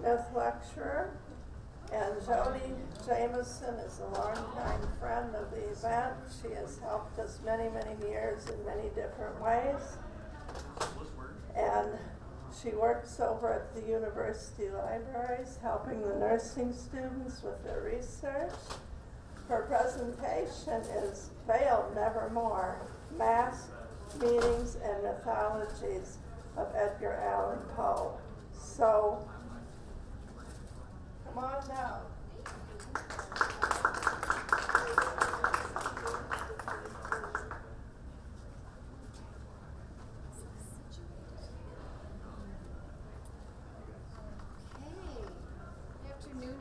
Smith lecturer, and Jodi Jameson is a longtime friend of the event. She has helped us many, many years in many different ways. And she works over at the university libraries, helping the nursing students with their research. Her presentation is Veiled Nevermore, Mass, Meanings, and Mythologies of Edgar Allan Poe. So, come on down.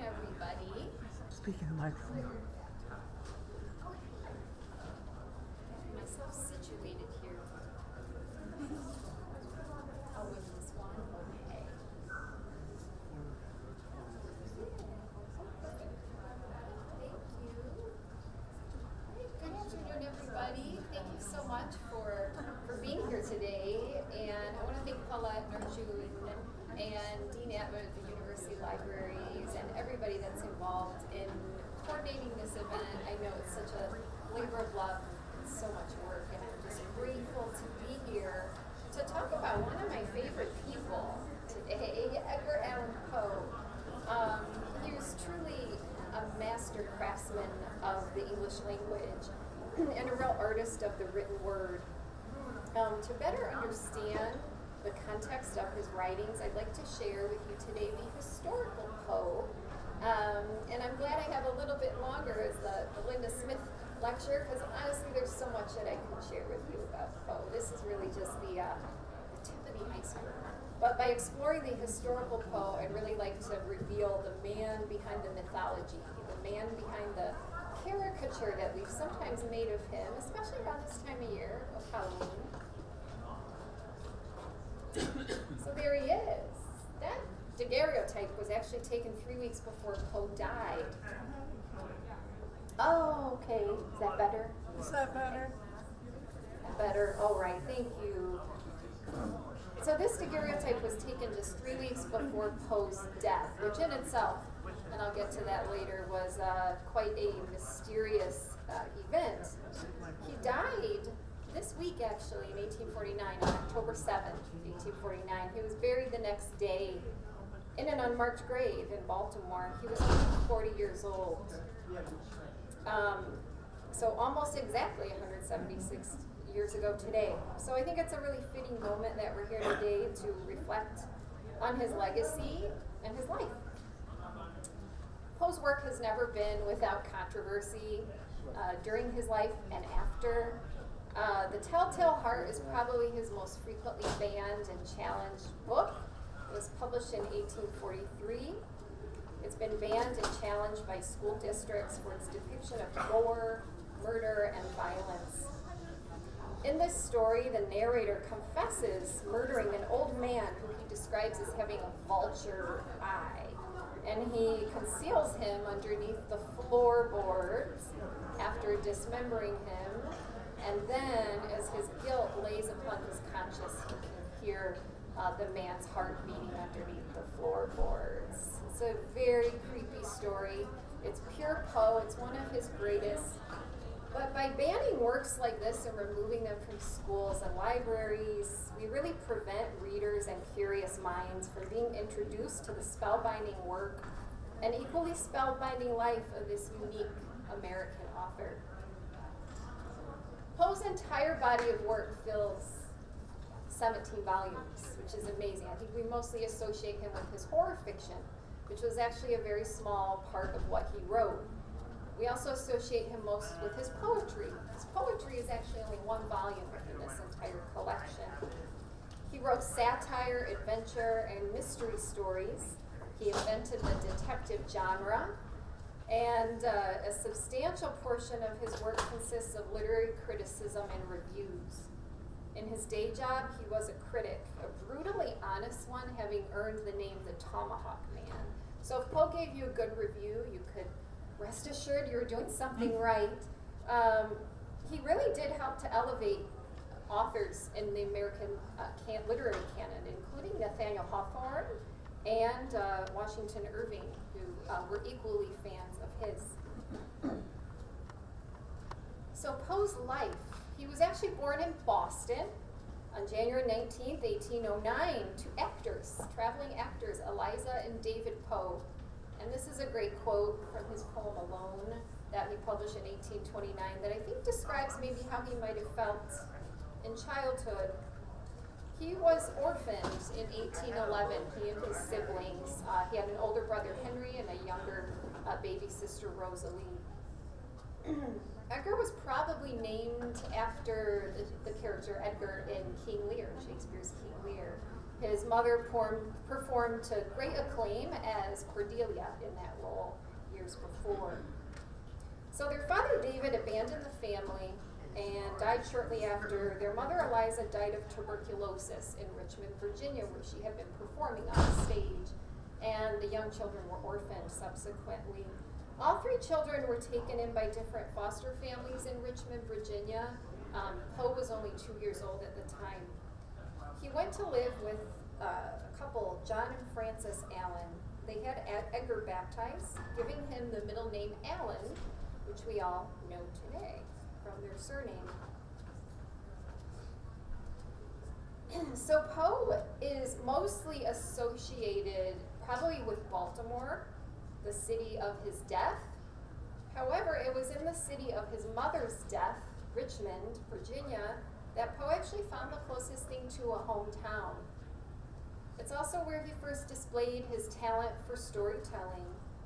Everybody. Speaking of the microphone. Get myself situated here. Oh, with this one? Okay. Thank you. Good afternoon, everybody. Thank you so much for being here today. And I want to thank Paulette Narjun and Dean Atwood at the University Libraries and everybody that's involved in coordinating this event. I know it's such a labor of love and so much work, and I'm just grateful to be here to talk about one of my favorite people today, Edgar Allan Poe. He was truly a master craftsman of the English language and a real artist of the written word. To better understand the context of his writings, I'd like to share with you today the historical Poe. And I'm glad I have a little bit longer as the Linda Smith lecture, because honestly there's so much that I can share with you about Poe. This is really just the tip of the iceberg. But by exploring the historical Poe, I'd really like to reveal the man behind the mythology, the man behind the caricature that we've sometimes made of him, especially around this time of year of Halloween. So there he is. That daguerreotype was actually taken 3 weeks before Poe died. Oh, okay. Is that better? Is that better? Better. All right. Thank you. So this daguerreotype was taken just 3 weeks before Poe's death, which in itself, and I'll get to that later, was quite a mysterious event. He died this week, actually, in 1849, on October 7th, 1849. He was buried the next day in an unmarked grave in Baltimore. He was 40 years old. So almost exactly 176 years ago today. So I think it's a really fitting moment that we're here today to reflect on his legacy and his life. Poe's work has never been without controversy during his life and after. The Telltale Heart is probably his most frequently banned and challenged book. It was published in 1843. It's been banned and challenged by school districts for its depiction of gore, murder, and violence. In this story, the narrator confesses murdering an old man who he describes as having a vulture eye, and he conceals him underneath the floorboards after dismembering him. And then, as his guilt lays upon his conscience, he can hear the man's heart beating underneath the floorboards. It's a very creepy story. It's pure Poe. It's one of his greatest. But by banning works like this and removing them from schools and libraries, we really prevent readers and curious minds from being introduced to the spellbinding work and equally spellbinding life of this unique American author. Poe's entire body of work fills 17 volumes, which is amazing. I think we mostly associate him with his horror fiction, which was actually a very small part of what he wrote. We also associate him most with his poetry. His poetry is actually only one volume within this entire collection. He wrote satire, adventure, and mystery stories. He invented the detective genre, and a substantial portion of his work consists of literary criticism and reviews. In his day job, he was a critic, a brutally honest one, having earned the name the Tomahawk Man. So if Poe gave you a good review, you could rest assured you were doing something right. He really did help to elevate authors in the American literary canon, including Nathaniel Hawthorne and Washington Irving, who were equally fans of his. So Poe's life. He was actually born in Boston on January 19th, 1809, to actors, traveling actors, Eliza and David Poe. And this is a great quote from his poem Alone that he published in 1829 that I think describes maybe how he might have felt in childhood. He was orphaned in 1811, he and his siblings. He had an older brother, Henry, and a younger baby sister, Rosalie. Edgar was probably named after the character Edgar in King Lear, Shakespeare's King Lear. His mother performed to great acclaim as Cordelia in that role years before. So their father, David, abandoned the family and died shortly after. Their mother, Eliza, died of tuberculosis in Richmond, Virginia, where she had been performing on stage, and the young children were orphaned subsequently. All three children were taken in by different foster families in Richmond, Virginia. Poe was only 2 years old at the time. He went to live with a couple, John and Frances Allan. They had Edgar baptized, giving him the middle name Allan, which we all know today from their surname. So Poe is mostly associated probably with Baltimore, the city of his death. However, it was in the city of his mother's death, Richmond, Virginia, that Poe actually found the closest thing to a hometown. It's also where he first displayed his talent for storytelling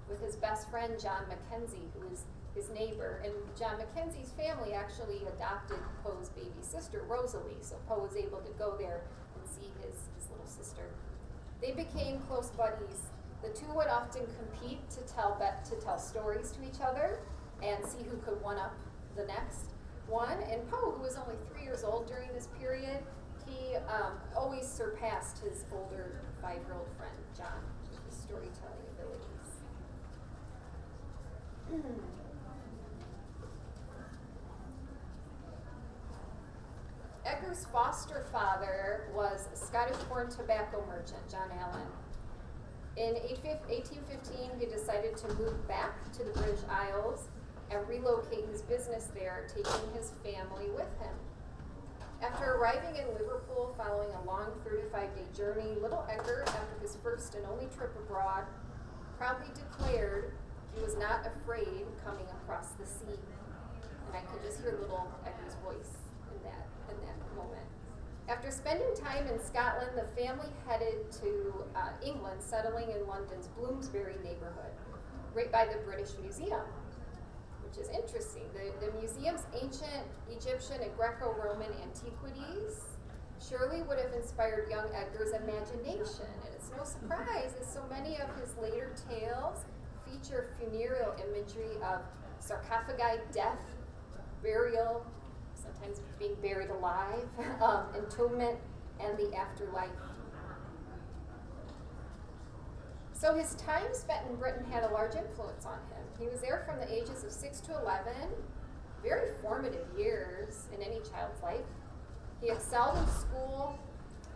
with his best friend, John Mackenzie, who was his neighbor. And John Mackenzie's family actually adopted Poe's baby sister, Rosalie, so Poe was able to go there and see his little sister. They became close buddies. The two would often compete to tell stories to each other and see who could one-up the next one. And Poe, who was only 3 years old during this period, he always surpassed his older 5-year-old friend, John, with his storytelling abilities. Edgar's foster father was a Scottish-born tobacco merchant, John Allan. In 1815, he decided to move back to the British Isles and relocate his business there, taking his family with him. After arriving in Liverpool following a long 35-day journey, little Edgar, after his first and only trip abroad, proudly declared he was not afraid coming across the sea. And I could just hear little Edgar's voice in that moment. After spending time in Scotland, the family headed to England, settling in London's Bloomsbury neighborhood, right by the British Museum, which is interesting. The museum's ancient Egyptian and Greco-Roman antiquities surely would have inspired young Edgar's imagination, and it's no surprise that so many of his later tales feature funereal imagery of sarcophagi, death, burial, sometimes being buried alive, entombment, and the afterlife. So his time spent in Britain had a large influence on him. He was there from the ages of 6 to 11, very formative years in any child's life. He excelled in school,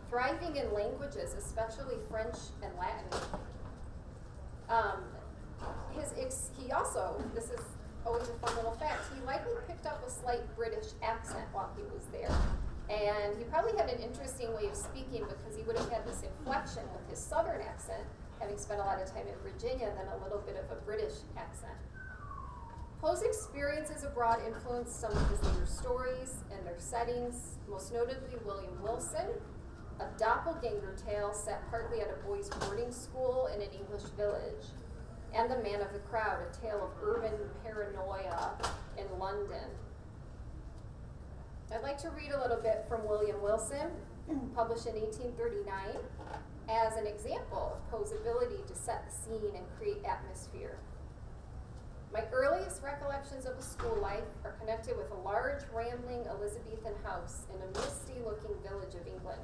thriving in languages, especially French and Latin. He also, this is always a fun little fact, he likely picked up a slight British accent while he was there. And he probably had an interesting way of speaking because he would have had this inflection with his southern accent, having spent a lot of time in Virginia, then a little bit of a British accent. Poe's experiences abroad influenced some of his later stories and their settings, most notably William Wilson, a doppelganger tale set partly at a boys' boarding school in an English village, and The Man of the Crowd, a tale of urban paranoia in London. I'd like to read a little bit from William Wilson, published in 1839, as an example of Poe's ability to set the scene and create atmosphere. My earliest recollections of a school life are connected with a large, rambling Elizabethan house in a misty-looking village of England,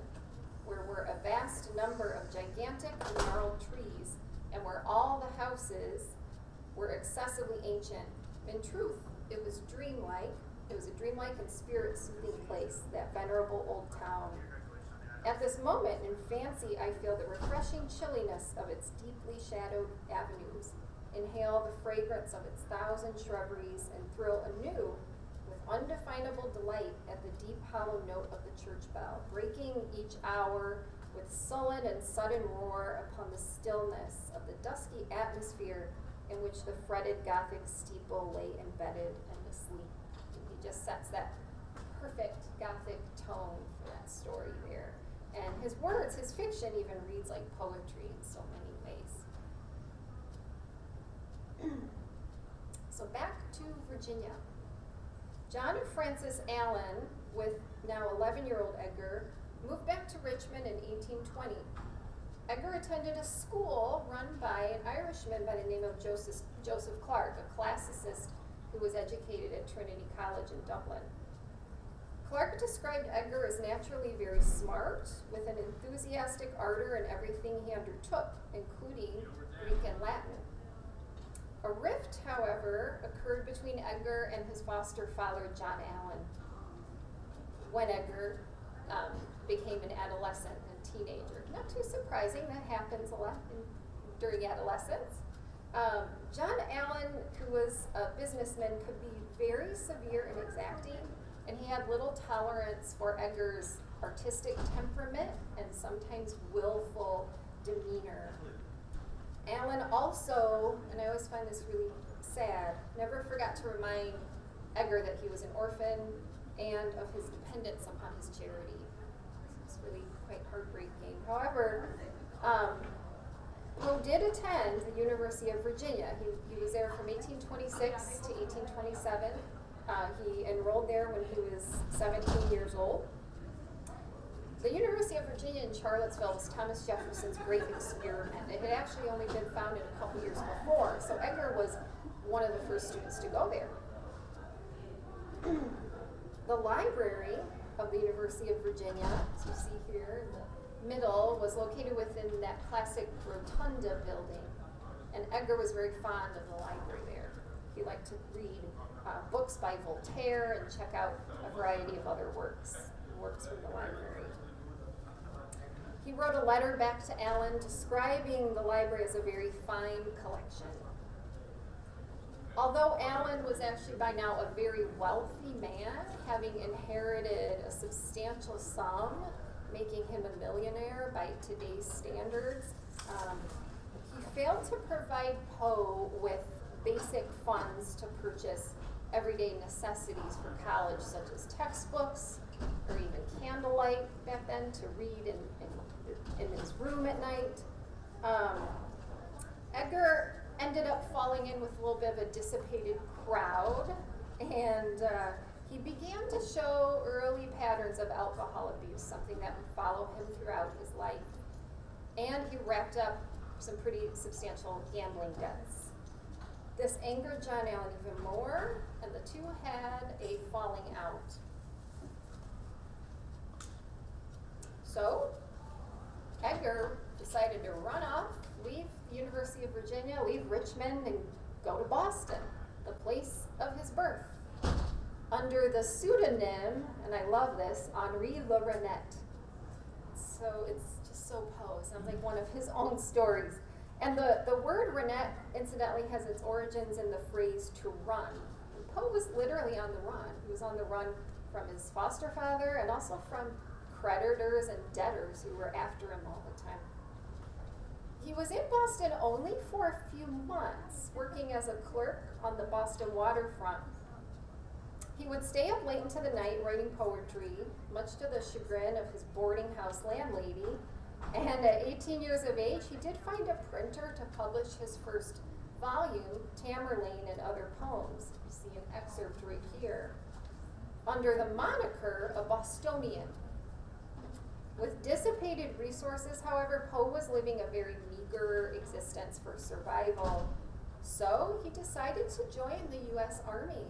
where were a vast number of gigantic and gnarled trees, and where all the houses were excessively ancient. In truth, it was dreamlike. It was a dreamlike and spirit-soothing place, that venerable old town. At this moment in fancy, I feel the refreshing chilliness of its deeply shadowed avenues, inhale the fragrance of its thousand shrubberies, and thrill anew with undefinable delight at the deep hollow note of the church bell, breaking each hour with sullen and sudden roar upon the stillness of the dusky atmosphere in which the fretted Gothic steeple lay embedded and asleep. And he just sets that perfect Gothic tone for that story there. And his words, his fiction even reads like poetry in so many ways. So back to Virginia. John Francis Allan, with now 11-year-old Edgar, moved back to Richmond in 1820. Edgar attended a school run by an Irishman by the name of Joseph Clark, a classicist who was educated at Trinity College in Dublin. Clark described Edgar as naturally very smart, with an enthusiastic ardor in everything he undertook, including Greek and Latin. A rift, however, occurred between Edgar and his foster father, John Allan, when Edgar became an adolescent and teenager. Not too surprising, that happens a lot during adolescence. John Allan, who was a businessman, could be very severe and exacting, and he had little tolerance for Edgar's artistic temperament and sometimes willful demeanor. Allan also, and I always find this really sad, never forgot to remind Edgar that he was an orphan and of his dependence upon his charity. It's really quite heartbreaking. However, Poe did attend the University of Virginia. He was there from 1826 to 1827. He enrolled there when he was 17 years old. The University of Virginia in Charlottesville was Thomas Jefferson's great experiment. It had actually only been founded a couple years before, so Edgar was one of the first students to go there. The library of the University of Virginia, as you see here in the middle, was located within that classic rotunda building, and Edgar was very fond of the library there. He liked to read books by Voltaire and check out a variety of other works from the library. He wrote a letter back to Allan describing the library as a very fine collection. Although Allan was actually by now a very wealthy man, having inherited a substantial sum, making him a millionaire by today's standards, he failed to provide Poe with basic funds to purchase everyday necessities for college, such as textbooks or even candlelight back then to read in his room at night. Edgar ended up falling in with a little bit of a dissipated crowd, and he began to show early patterns of alcohol abuse, something that would follow him throughout his life. And he racked up some pretty substantial gambling debts. This angered John Allan even more, and the two had a falling out. So, Edgar decided to run off, leave the University of Virginia, leave Richmond, and go to Boston, the place of his birth, under the pseudonym, and I love this, Henri Le Renette. So it's just so Poe. It sounds like one of his own stories. And the word Renette, incidentally, has its origins in the phrase to run. And Poe was literally on the run. He was on the run from his foster father and also from creditors and debtors who were after him all the time. He was in Boston only for a few months, working as a clerk on the Boston waterfront. He would stay up late into the night writing poetry, much to the chagrin of his boarding house landlady. And at 18 years of age, he did find a printer to publish his first volume, Tamerlane and Other Poems. You see an excerpt right here, under the moniker of Bostonian. With dissipated resources, however, Poe was living a very meager existence for survival. So he decided to join the U.S. Army,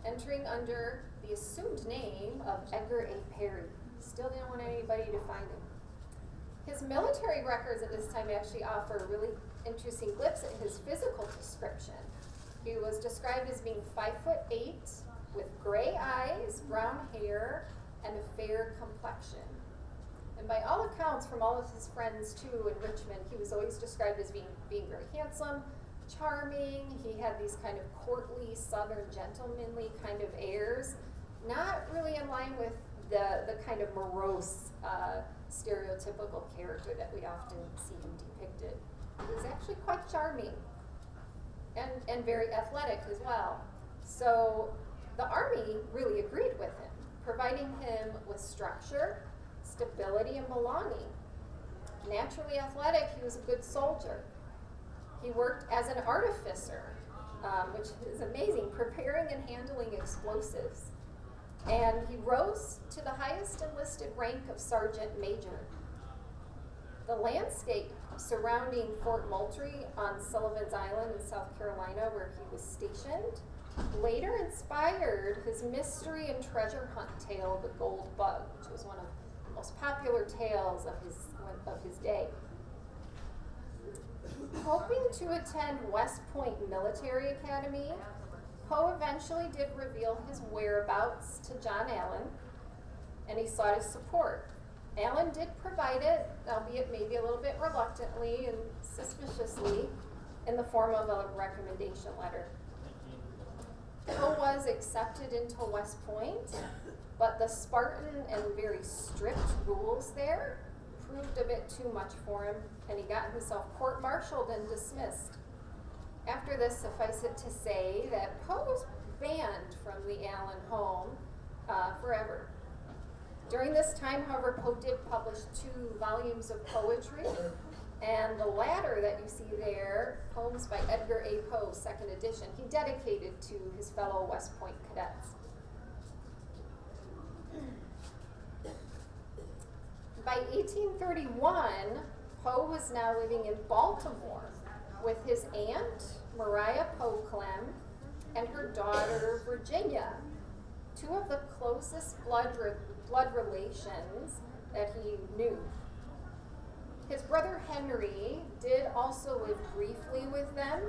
entering under the assumed name of Edgar A. Perry. Still didn't want anybody to find him. His military records at this time actually offer a really interesting glimpse at his physical description. He was described as being 5'8", with gray eyes, brown hair, and a fair complexion. And by all accounts, from all of his friends too in Richmond, he was always described as being very handsome, charming. He had these kind of courtly, southern, gentlemanly kind of airs, not really in line with the kind of morose, stereotypical character that we often see him depicted. He was actually quite charming and very athletic as well. So the army really agreed with him, providing him with structure, stability, and belonging. Naturally athletic, he was a good soldier. He worked as an artificer, which is amazing, preparing and handling explosives. And he rose to the highest enlisted rank of sergeant major. The landscape surrounding Fort Moultrie on Sullivan's Island in South Carolina, where he was stationed, later inspired his mystery and treasure hunt tale, The Gold Bug, which was one of the most popular tales of his day. Hoping to attend West Point Military Academy, Poe eventually did reveal his whereabouts to John Allan, and he sought his support. Allan did provide it, albeit maybe a little bit reluctantly and suspiciously, in the form of a recommendation letter. Poe was accepted into West Point, but the Spartan and very strict rules there proved a bit too much for him, and he got himself court-martialed and dismissed. After this, suffice it to say that Poe was banned from the Allan home forever. During this time, however, Poe did publish 2 volumes of poetry, and the latter that you see there, Poems by Edgar A. Poe, 2nd edition, he dedicated to his fellow West Point cadets. By 1831, Poe was now living in Baltimore with his aunt, Maria Poe Clem, and her daughter, Virginia, 2 of the closest blood relations that he knew. His brother Henry did also live briefly with them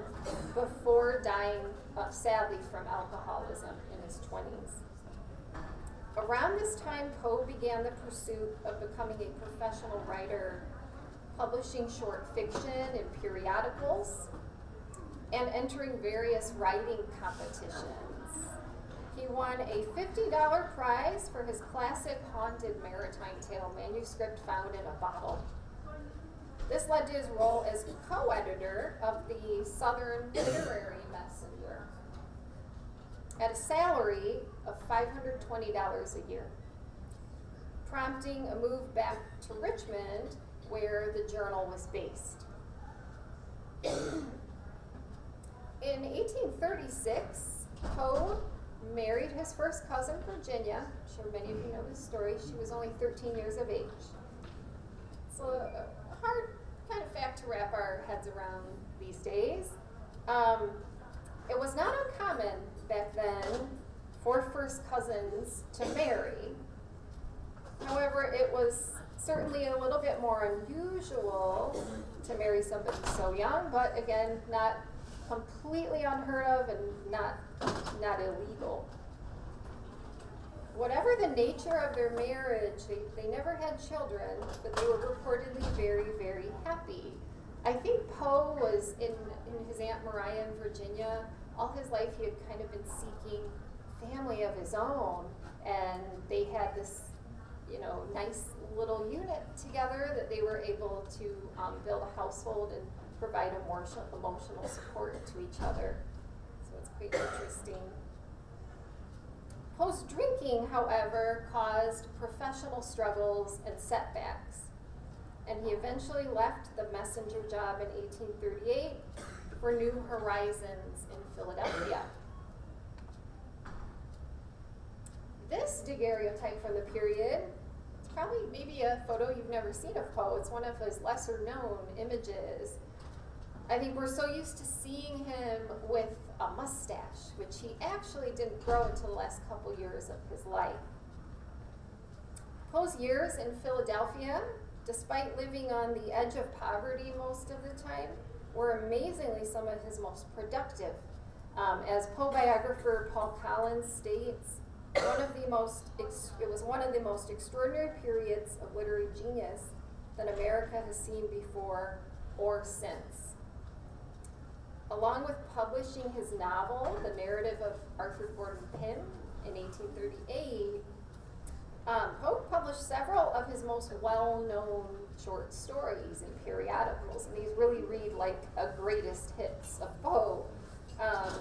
before dying, sadly, from alcoholism in his 20s. Around this time, Poe began the pursuit of becoming a professional writer, publishing short fiction in periodicals, and entering various writing competitions. He won a $50 prize for his classic haunted maritime tale manuscript found in a bottle. This led to his role as co-editor of the Southern Literary Messenger at a salary of $520 a year, prompting a move back to Richmond, where the journal was based. In 1836, Poe married his first cousin, Virginia. I'm sure many of you know this story. She was only 13 years of age. So a hard kind of fact to wrap our heads around these days. It was not uncommon back then for first cousins to marry. However, it was certainly a little bit more unusual to marry somebody so young, but again, not completely unheard of and not illegal. Whatever the nature of their marriage, they never had children, but they were reportedly very, very happy. I think Poe was in his Aunt Maria in Virginia. All his life he had kind of been seeking family of his own, and they had this, nice little unit together that they were able to build a household and provide emotional support to each other. So it's quite interesting. Poe's drinking, however, caused professional struggles and setbacks, and he eventually left the messenger job in 1838 for New Horizons in Philadelphia. This daguerreotype from the period, it's probably maybe a photo you've never seen of Poe. It's one of his lesser known images. I think we're so used to seeing him with a mustache, which he actually didn't grow until the last couple years of his life. Poe's years in Philadelphia, despite living on the edge of poverty most of the time, were amazingly some of his most productive. As Poe biographer Paul Collins states, It was one of the most extraordinary periods of literary genius that America has seen before or since. Along with publishing his novel, The Narrative of Arthur Gordon Pym, in 1838, Poe published several of his most well-known short stories in periodicals, and these really read like a greatest hits of Poe,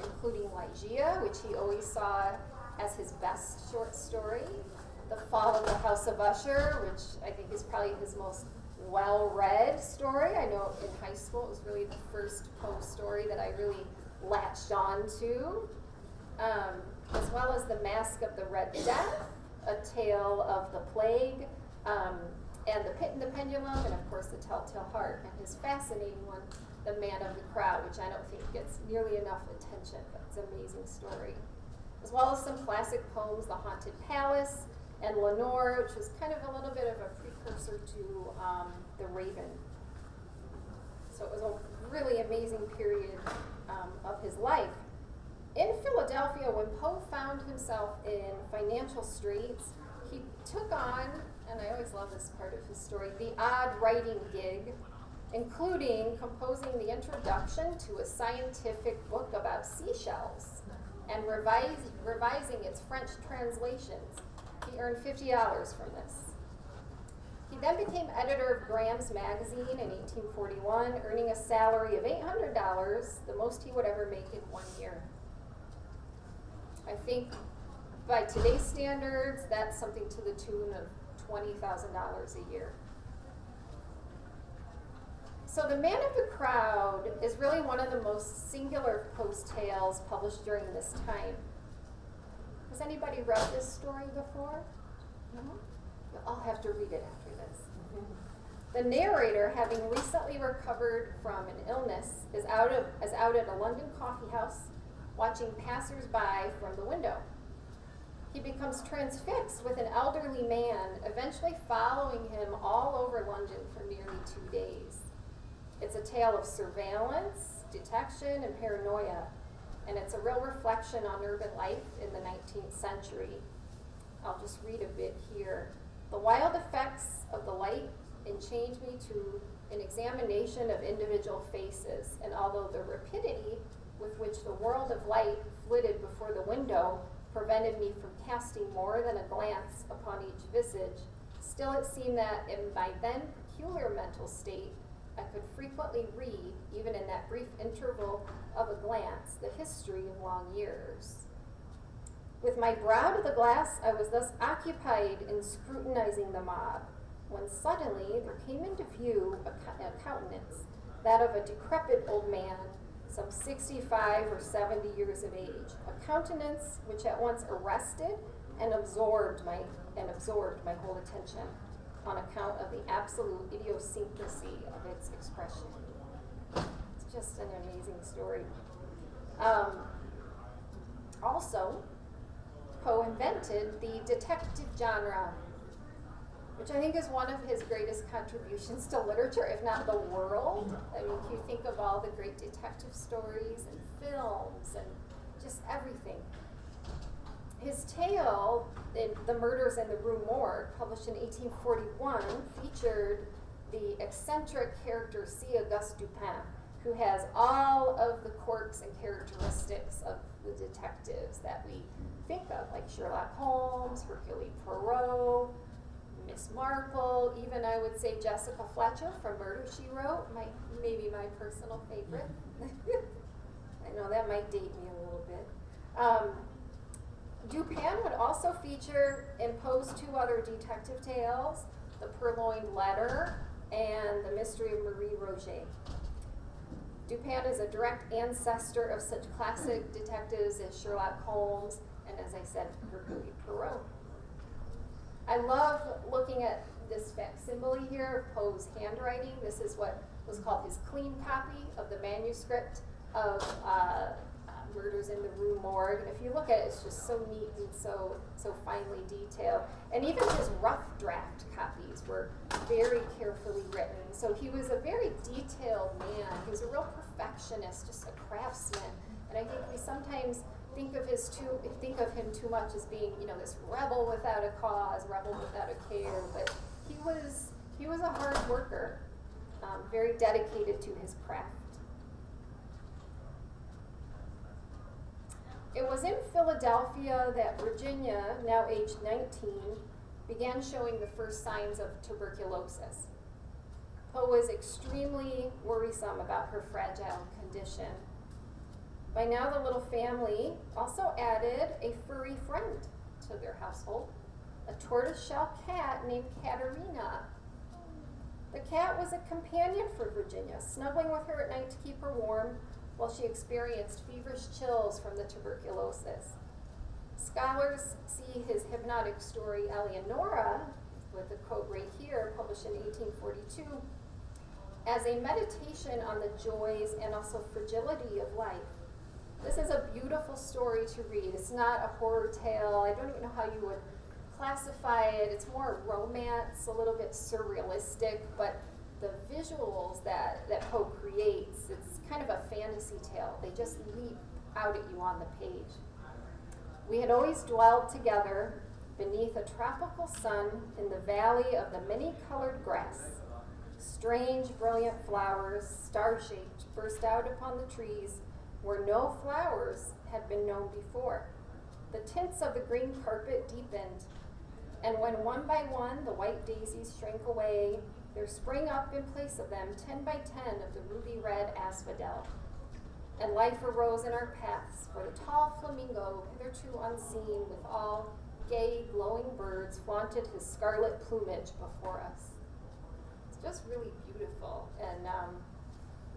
including Ligeia, which he always saw as his best short story, The Fall of the House of Usher, which I think is probably his most well-read story. I know in high school it was really the first Poe story that I really latched on to, as well as The Mask of the Red Death, A Tale of the Plague, and The Pit and the Pendulum, and of course The Telltale Heart, and his fascinating one, The Man of the Crowd, which I don't think gets nearly enough attention, but it's an amazing story. As well as some classic poems, The Haunted Palace, and Lenore, which was kind of a little bit of a precursor to The Raven. So it was a really amazing period of his life. In Philadelphia, when Poe found himself in financial straits, he took on, and I always love this part of his story, the odd writing gig, including composing the introduction to a scientific book about seashells and revising its French translations. He earned $50 from this. He then became editor of Graham's magazine in 1841, earning a salary of $800, the most he would ever make in 1 year. I think by today's standards, that's something to the tune of $20,000 a year. So The Man of the Crowd is really one of the most singular Poe's tales published during this time. Has anybody read this story before? No? I'll have to read it after this. The narrator, having recently recovered from an illness, is out at a London coffee house watching passers-by from the window. He becomes transfixed with an elderly man, eventually following him all over London for nearly 2 days. It's a tale of surveillance, detection, and paranoia, and it's a real reflection on urban life in the 19th century. I'll just read a bit here. The wild effects of the light enchained me to an examination of individual faces, and although the rapidity with which the world of light flitted before the window prevented me from casting more than a glance upon each visage, still it seemed that in my then peculiar mental state, I could frequently read, even in that brief interval of a glance, the history of long years. With my brow to the glass, I was thus occupied in scrutinizing the mob, when suddenly there came into view a countenance, that of a decrepit old man, some 65 or 70 years of age, a countenance which at once arrested and absorbed my whole attention on account of the absolute idiosyncrasy of its expression. It's just an amazing story. Also, Poe invented the detective genre, which I think is one of his greatest contributions to literature, if not the world. I mean, you think of all the great detective stories and films and just everything. His tale, The Murders in the Rue Morgue, published in 1841, featured the eccentric character C. Auguste Dupin, who has all of the quirks and characteristics of the detectives that we think of, like Sherlock Holmes, Hercule Poirot, Miss Marple, even I would say Jessica Fletcher from Murder, She Wrote, maybe my personal favorite. I know that might date me a little bit. Dupin would also feature in Poe's 2 other detective tales, The Purloined Letter and The Mystery of Marie Roget. Dupin is a direct ancestor of such classic detectives as Sherlock Holmes and, as I said, Hercule Poirot. I love looking at this facsimile here of Poe's handwriting. This is what was called his clean copy of the manuscript of Murders in the Rue Morgue. And if you look at it, it's just so neat and so finely detailed. And even his rough draft copies were very carefully written. So he was a very detailed man. He was a real perfectionist, just a craftsman. And I think we sometimes think of him too much as being, this rebel without a cause, rebel without a care. But he was a hard worker, very dedicated to his craft. It was in Philadelphia that Virginia, now aged 19, began showing the first signs of tuberculosis. Poe was extremely worrisome about her fragile condition. By now, the little family also added a furry friend to their household, a tortoiseshell cat named Katerina. The cat was a companion for Virginia, snuggling with her at night to keep her warm while she experienced feverish chills from the tuberculosis. Scholars see his hypnotic story, Eleonora, with the quote right here, published in 1842, as a meditation on the joys and also fragility of life. This is a beautiful story to read. It's not a horror tale. I don't even know how you would classify it. It's more romance, a little bit surrealistic, but the visuals that Poe creates, it's kind of a fantasy tale. They just leap out at you on the page. We had always dwelled together beneath a tropical sun in the valley of the many-colored grass. Strange, brilliant flowers, star-shaped, burst out upon the trees where no flowers had been known before. The tints of the green carpet deepened, and when one by one the white daisies shrank away, there sprang up in place of them 10 by 10 of the ruby-red asphodel. And life arose in our paths, for the tall flamingo, hitherto unseen, with all gay, glowing birds, flaunted his scarlet plumage before us. It's just really beautiful. And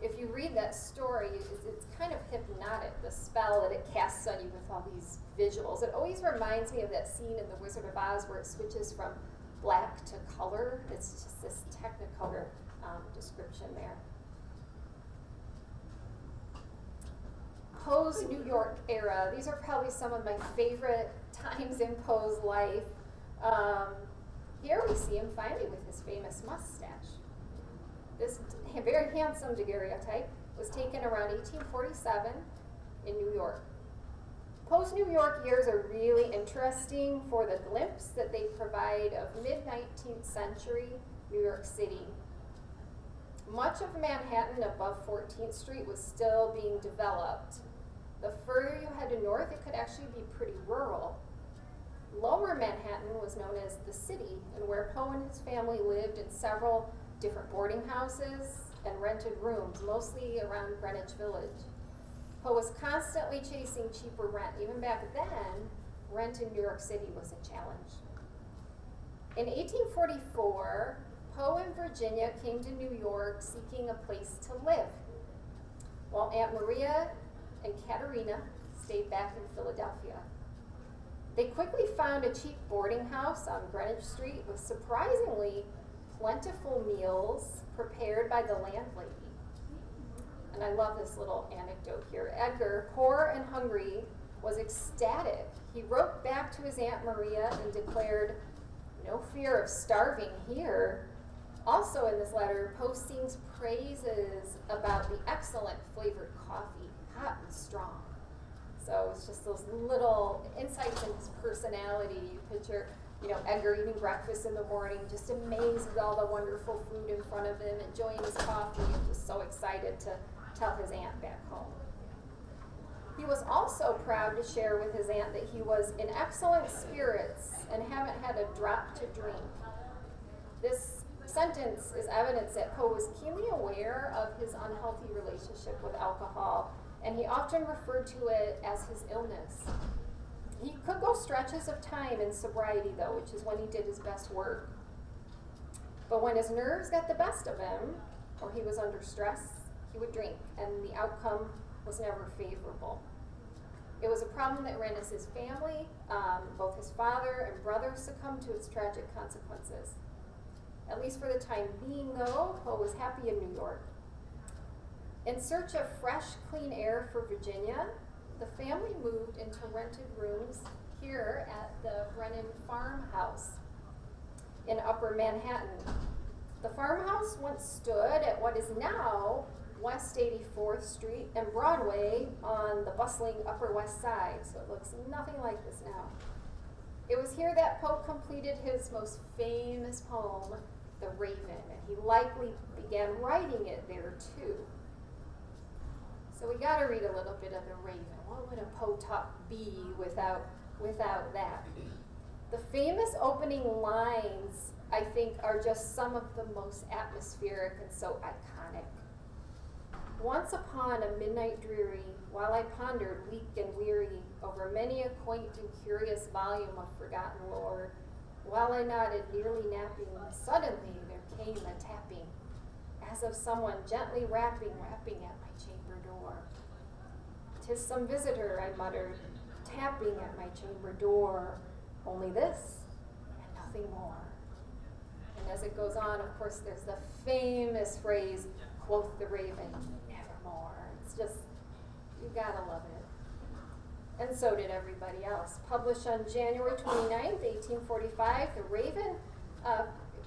if you read that story, it's kind of hypnotic, the spell that it casts on you with all these visuals. It always reminds me of that scene in The Wizard of Oz where it switches from black to color. It's just this technicolor description there. Poe's New York era. These are probably some of my favorite times in Poe's life. Here we see him finally with his famous mustache. This very handsome daguerreotype was taken around 1847 in New York. Poe's New York years are really interesting for the glimpse that they provide of mid-19th century New York City. Much of Manhattan above 14th Street was still being developed. The further you headed north, it could actually be pretty rural. Lower Manhattan was known as the city, and where Poe and his family lived in several different boarding houses and rented rooms, mostly around Greenwich Village. Poe was constantly chasing cheaper rent. Even back then, rent in New York City was a challenge. In 1844, Poe and Virginia came to New York seeking a place to live, while Aunt Maria and Katerina stayed back in Philadelphia. They quickly found a cheap boarding house on Greenwich Street with surprisingly plentiful meals prepared by the landlady. And I love this little anecdote here. Edgar, poor and hungry, was ecstatic. He wrote back to his Aunt Maria and declared, "No fear of starving here." Also in this letter, Poe sings praises about the excellent flavored coffee, hot and strong. So it's just those little insights in his personality. You picture, Edgar eating breakfast in the morning, just amazed with all the wonderful food in front of him, enjoying his coffee, and just so excited to tell his aunt back home. He was also proud to share with his aunt that he was in excellent spirits and haven't had a drop to drink. This sentence is evidence that Poe was keenly aware of his unhealthy relationship with alcohol, and he often referred to it as his illness. He could go stretches of time in sobriety, though, which is when he did his best work. But when his nerves got the best of him, or he was under stress, he would drink, and the outcome was never favorable. It was a problem that ran as his family. Both his father and brother succumbed to its tragic consequences. At least for the time being, though, Poe was happy in New York. In search of fresh, clean air for Virginia, the family moved into rented rooms here at the Brennan Farmhouse in Upper Manhattan. The farmhouse once stood at what is now West 84th Street and Broadway on the bustling Upper West Side, so it looks nothing like this now. It was here that Poe completed his most famous poem, The Raven, and he likely began writing it there too. So we got to read a little bit of The Raven. What would a Poe talk be without that? The famous opening lines, I think, are just some of the most atmospheric and so iconic. Once upon a midnight dreary, while I pondered, weak and weary, over many a quaint and curious volume of forgotten lore, while I nodded, nearly napping, suddenly there came a tapping, as of someone gently rapping at my chamber door. "'Tis some visitor," I muttered, "tapping at my chamber door. Only this, and nothing more." And as it goes on, of course, there's the famous phrase, quoth the raven, "Nevermore." It's just, you gotta love it. And so did everybody else. Published on January 29th, 1845, The Raven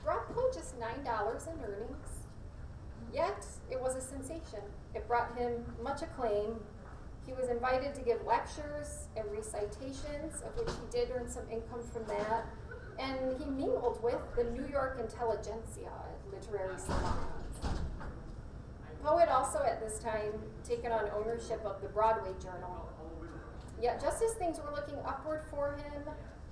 brought Poe just $9 in earnings. Yet, it was a sensation. It brought him much acclaim. He was invited to give lectures and recitations, of which he did earn some income from that. And he mingled with the New York intelligentsia at literary salons. Poe had also at this time taken on ownership of the Broadway Journal. Yet just as things were looking upward for him,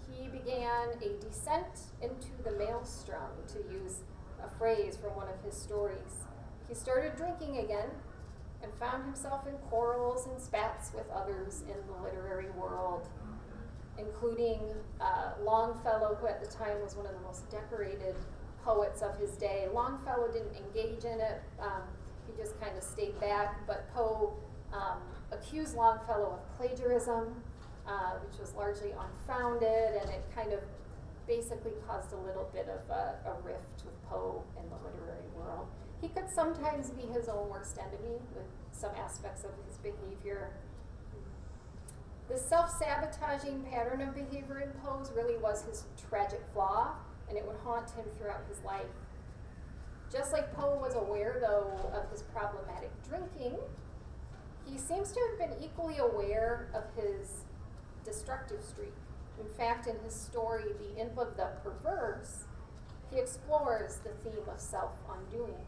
he began a descent into the maelstrom, to use a phrase from one of his stories. He started drinking again and found himself in quarrels and spats with others in the literary world, including Longfellow, who at the time was one of the most decorated poets of his day. Longfellow didn't engage in it. He just kind of stayed back, but Poe accused Longfellow of plagiarism, which was largely unfounded, and it kind of basically caused a little bit of a rift with Poe in the literary world. He could sometimes be his own worst enemy with some aspects of his behavior. The self-sabotaging pattern of behavior in Poe's really was his tragic flaw, and it would haunt him throughout his life. Just like Poe was aware, though, of his problematic drinking, he seems to have been equally aware of his destructive streak. In fact, in his story, The Imp of the Perverse, he explores the theme of self-undoing.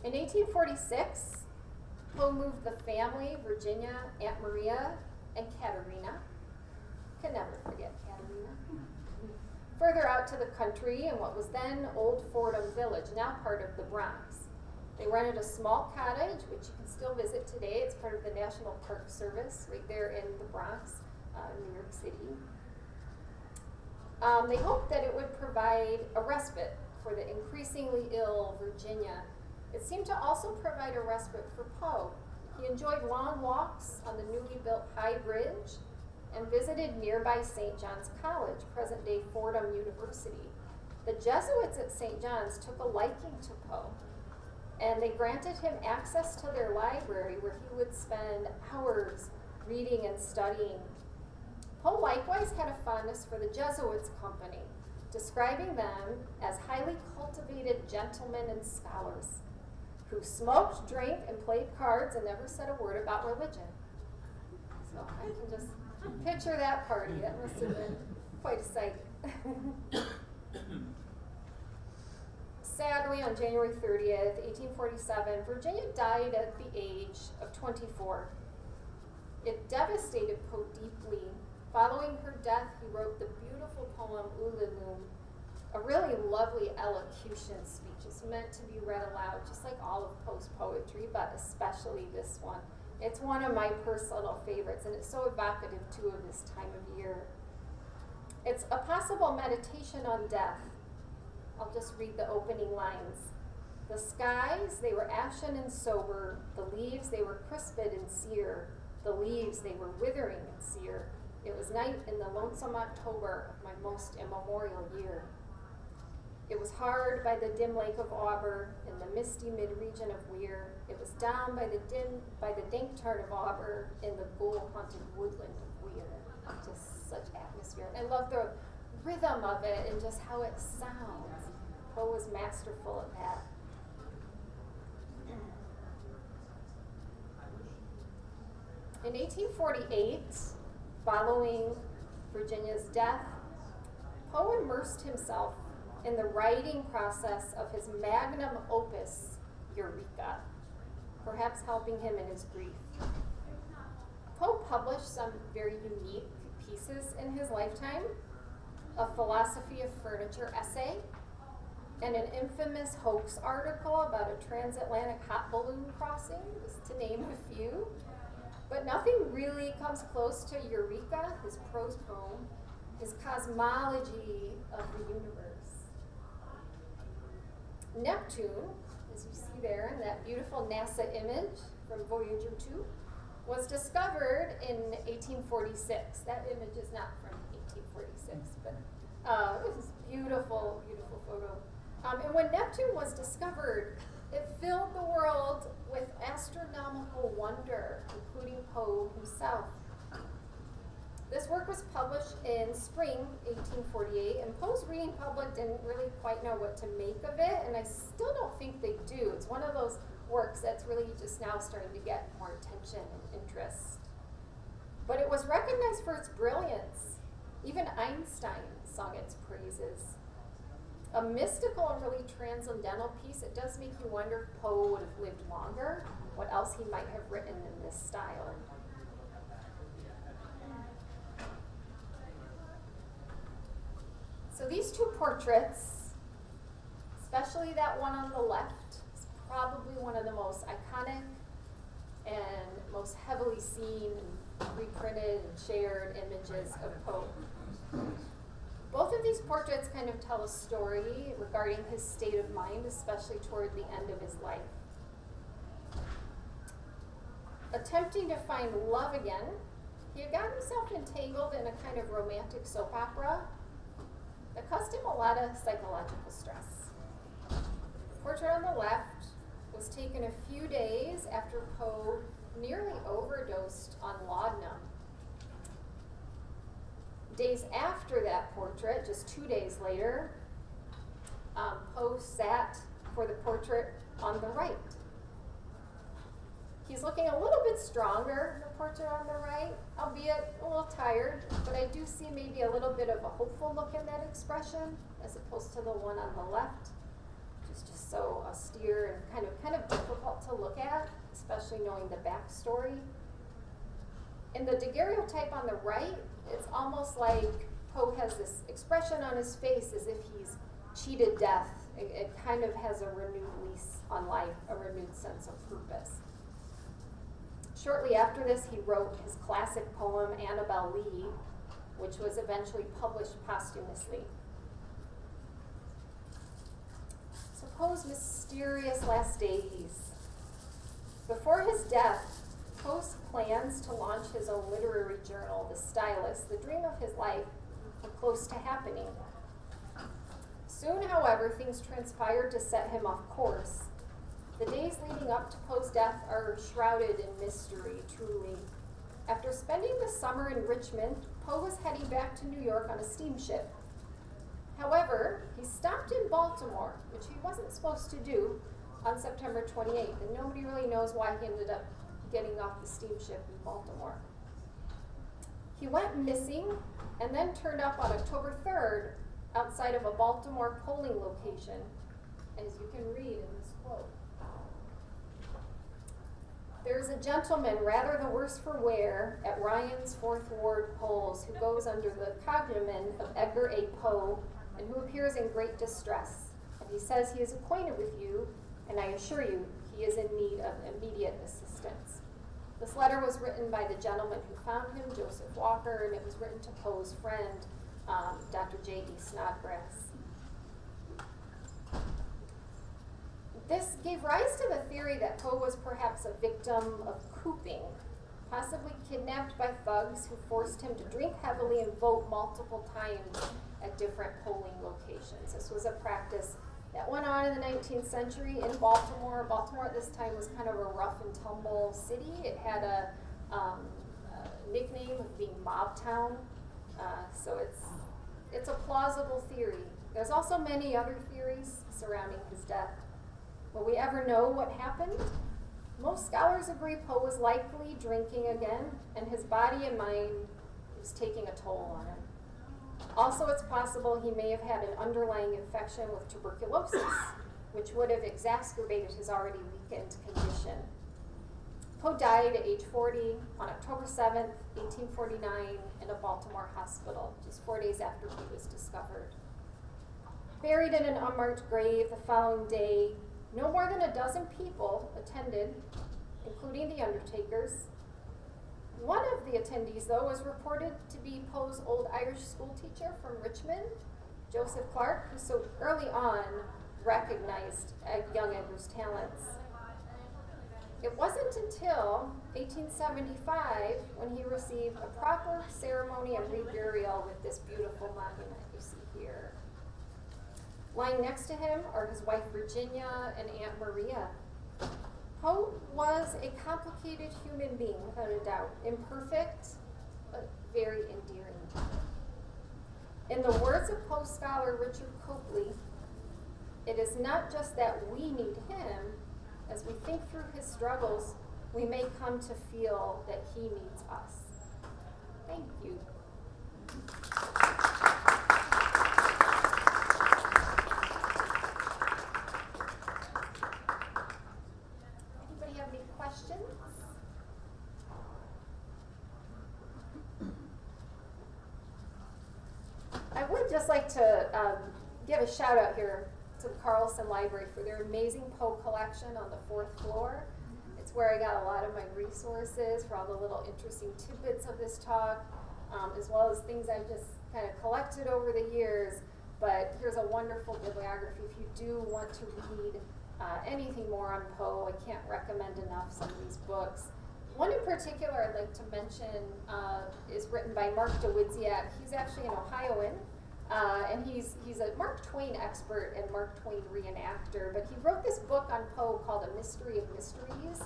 In 1846, Poe moved the family, Virginia, Aunt Maria, and Katerina. Can never forget Katerina. Further out to the country in what was then Old Fordham Village, now part of the Bronx. They rented a small cottage, which you can still visit today. It's part of the National Park Service right there in the Bronx, New York City. They hoped that it would provide a respite for the increasingly ill Virginia. It seemed to also provide a respite for Poe. He enjoyed long walks on the newly built High Bridge and visited nearby St. John's College, present-day Fordham University. The Jesuits at St. John's took a liking to Poe, and they granted him access to their library where he would spend hours reading and studying. Poe likewise had a fondness for the Jesuits' company, describing them as highly cultivated gentlemen and scholars who smoked, drank, and played cards and never said a word about religion. So I can just picture that party. That must have been quite a sight. Sadly, on January 30th, 1847, Virginia died at the age of 24. It devastated Poe deeply. Following her death, he wrote the beautiful poem Ulalume, a really lovely elocution speech. It's meant to be read aloud, just like all of Poe's poetry, but especially this one. It's one of my personal favorites, and it's so evocative, too, of this time of year. It's a possible meditation on death. I'll just read the opening lines. The skies, they were ashen and sober. The leaves, they were crisped and sere. The leaves, they were withering and sere. It was night in the lonesome October of my most immemorial year. It was hard by the dim lake of Auber, in the misty mid-region of Weir. It was down by the dank tarn of Auber, in the ghoul-haunted woodland of Weir. Just such atmosphere. And I love the rhythm of it and just how it sounds. Poe was masterful at that. In 1848, following Virginia's death, Poe immersed himself in the writing process of his magnum opus, Eureka, perhaps helping him in his grief. Poe published some very unique pieces in his lifetime: a philosophy of furniture essay, and an infamous hoax article about a transatlantic hot balloon crossing, just to name a few. But nothing really comes close to Eureka, his prose poem, his cosmology of the universe. Neptune, as you see there in that beautiful NASA image from Voyager 2, was discovered in 1846. That image is not from 1846, but it was a beautiful, beautiful photo. And when Neptune was discovered, it filled the world with astronomical wonder, including Poe himself. This work was published in spring 1848, and Poe's reading public didn't really quite know what to make of it, and I still don't think they do. It's one of those works that's really just now starting to get more attention and interest. But it was recognized for its brilliance. Even Einstein sung its praises. A mystical and really transcendental piece. It does make you wonder if Poe would have lived longer, what else he might have written in this style. So these two portraits, especially that one on the left, is probably one of the most iconic and most heavily seen and reprinted and shared images of Poe. Both of these portraits kind of tell a story regarding his state of mind, especially toward the end of his life. Attempting to find love again, he had got himself entangled in a kind of romantic soap opera that caused him a lot of psychological stress. The portrait on the left was taken a few days after Poe nearly overdosed on laudanum. Days after that portrait, just 2 days later, Poe sat for the portrait on the right. He's looking a little bit stronger in the portrait on the right, albeit a little tired, but I do see maybe a little bit of a hopeful look in that expression, as opposed to the one on the left, which is just so austere and kind of difficult to look at, especially knowing the backstory. In the daguerreotype on the right, it's almost like Poe has this expression on his face as if he's cheated death. It kind of has a renewed lease on life, a renewed sense of purpose. Shortly after this, he wrote his classic poem, Annabel Lee, which was eventually published posthumously. So Poe's mysterious last days. Before his death, Poe's plans to launch his own literary journal, The Stylist, the dream of his life, were close to happening. Soon, however, things transpired to set him off course. The days leading up to Poe's death are shrouded in mystery, truly. After spending the summer in Richmond, Poe was heading back to New York on a steamship. However, he stopped in Baltimore, which he wasn't supposed to do, on September 28th, and nobody really knows why he ended up getting off the steamship in Baltimore. He went missing and then turned up on October 3rd outside of a Baltimore polling location, as you can read in this quote. There's a gentleman, rather the worse for wear, at Ryan's 4th Ward polls who goes under the cognomen of Edgar A. Poe and who appears in great distress. And he says he is acquainted with you, and I assure you he is in need of immediate assistance. This letter was written by the gentleman who found him, Joseph Walker, and it was written to Poe's friend, Dr. J.E. Snodgrass. This gave rise to the theory that Poe was perhaps a victim of cooping, possibly kidnapped by thugs who forced him to drink heavily and vote multiple times at different polling locations. This was a practice that went on in the 19th century in Baltimore. Baltimore at this time was kind of a rough and tumble city. It had a nickname of being Mob Town, so it's It's a plausible theory. There's also many other theories surrounding his death. Will we ever know what happened? Most scholars agree Poe was likely drinking again, and his body and mind was taking a toll on him. Also, it's possible he may have had an underlying infection with tuberculosis, which would have exacerbated his already weakened condition. Poe died at age 40 on October 7th, 1849, in a Baltimore hospital, just 4 days after he was discovered. Buried in an unmarked grave the following day, no more than a dozen people attended, including the undertakers. One of the attendees, though, was reported to be Poe's old Irish school teacher from Richmond, Joseph Clark, who so early on recognized young Edgar's talents. It wasn't until 1875 when he received a proper ceremony and reburial with this beautiful monument you see here. Lying next to him are his wife Virginia and Aunt Maria. Poe was a complicated human being, without a doubt. Imperfect, but very endearing. In the words of Poe scholar Richard Copley, it is not just that we need him. As we think through his struggles, we may come to feel that he needs us. Thank you. Anybody have any questions? I would just like to give a shout out here to the Carlson Library for their amazing Poe collection on the 4th floor. It's where I got a lot of my resources for all the little interesting tidbits of this talk, as well as things I've just kind of collected over the years. But here's a wonderful bibliography if you do want to read anything more on Poe. I can't recommend enough some of these books. One in particular I'd like to mention is written by Mark DeWidziak. He's actually an Ohioan. And he's a Mark Twain expert and Mark Twain reenactor, but he wrote this book on Poe called A Mystery of Mysteries,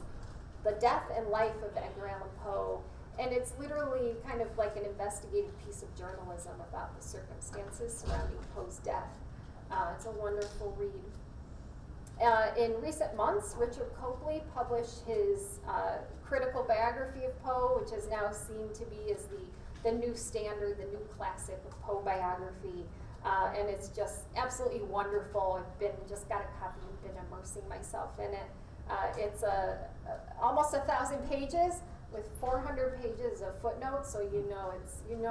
The Death and Life of Edgar Allan Poe, and it's literally kind of like an investigative piece of journalism about the circumstances surrounding Poe's death. It's a wonderful read. In recent months, Richard Copley published his critical biography of Poe, which is now seen to be as the new standard, the new classic of Poe biography, and it's just absolutely wonderful. I've just got a copy and been immersing myself in it. It's almost 1,000 pages with 400 pages of footnotes, so you know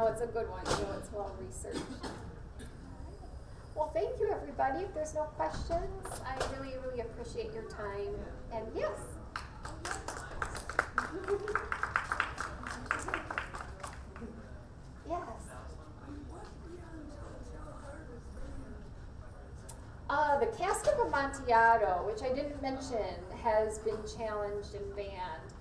it's a good one. You know it's well researched. Well, thank you, everybody. If there's no questions, I really, really appreciate your time. And yes. Yes. The Cask of Amontillado, which I didn't mention, has been challenged and banned,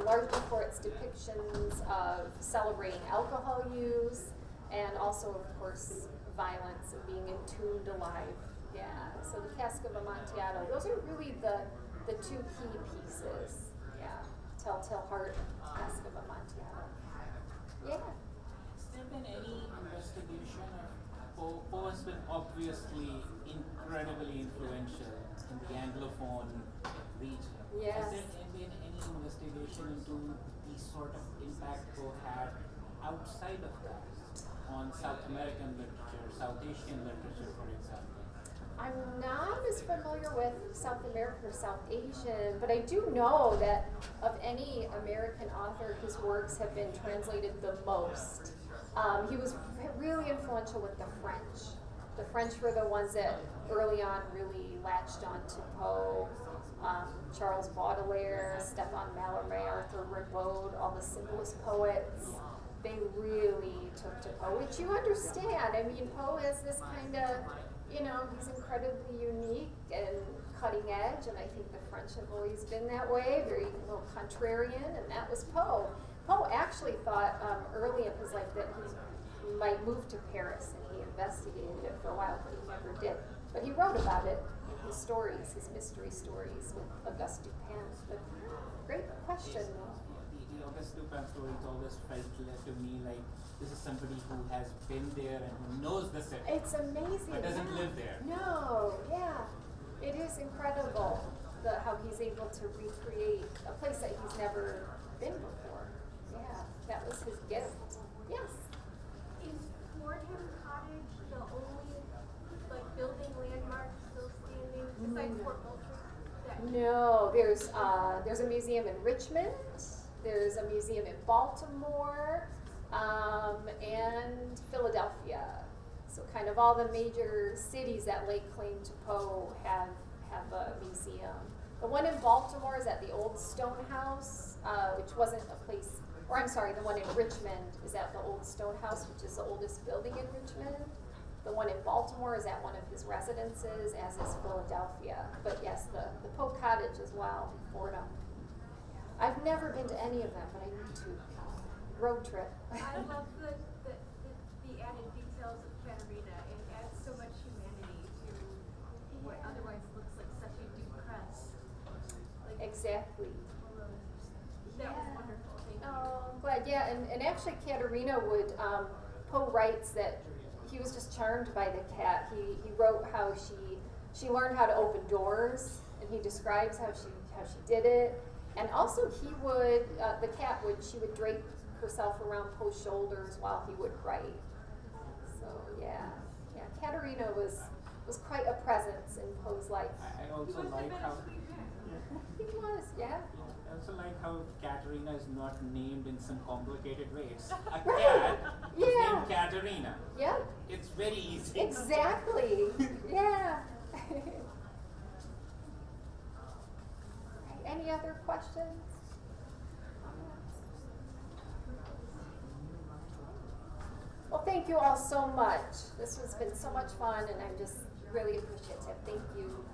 largely for its depictions of celebrating alcohol use and also, of course, violence and being entombed alive. Yeah, so the Cask of Amontillado, those are really the two key pieces. Yeah, Telltale Heart, Cask of Amontillado. Yeah. Has there been any investigation of Poe has been obviously incredibly influential in the Anglophone region. Yes. Has there been any investigation into the sort of impact Poe had outside of that on South American literature, South Asian literature, for example? I'm not as familiar with South American or South Asian, but I do know that of any American author, his works have been translated the most. He was really influential with the French. The French were the ones that early on really latched on to Poe. Charles Baudelaire, Stéphane Mallarmé, Arthur Rimbaud, all the symbolist poets, they really took to Poe, which you understand. I mean, Poe has this kind of, he's incredibly unique and cutting edge, and I think the French have always been that way, very contrarian, and that was Poe. Poe actually thought early in his life that he might move to Paris, and he investigated it for a while, but he never did. But he wrote about it in his stories, his mystery stories with Auguste Dupin. But great question. The the August Dupin stories always felt to me like this is somebody who has been there and who knows the city. It's amazing. But doesn't yeah. live there. No, yeah. It is incredible how he's able to recreate a place that he's never been before. Yeah, that was his gift. Yes. Is Fordham Cottage the only building landmark still standing besides Fort Moultrie? No, there's a museum in Richmond. There's a museum in Baltimore, and Philadelphia. So kind of all the major cities that lay claim to Poe have a museum. The one in Baltimore is at the Old Stone House, which wasn't a place, or I'm sorry, the one in Richmond is at the Old Stone House, which is the oldest building in Richmond. The one in Baltimore is at one of his residences, as is Philadelphia. But yes, the Poe Cottage as well, Fordham. I've never been to any of them, but I need to. Road trip. I love the added details of Katerina. It adds so much humanity to what otherwise looks like such a depressed. Exactly. That was wonderful. Thank you. Oh, I'm glad. Yeah, and actually Katerina would, Poe writes that he was just charmed by the cat. He wrote how she learned how to open doors, and he describes how she did it. And also she would drape herself around Poe's shoulders while he would write. So yeah, Katerina was quite a presence in Poe's life. I also like how He was, yeah. I also like how Katerina is not named in some complicated ways. A Right. cat is Yeah. named Katerina. Yeah, It's very easy. exactly. Yeah. Any other questions? Well, thank you all so much. This has been so much fun, and I'm just really appreciative. Thank you.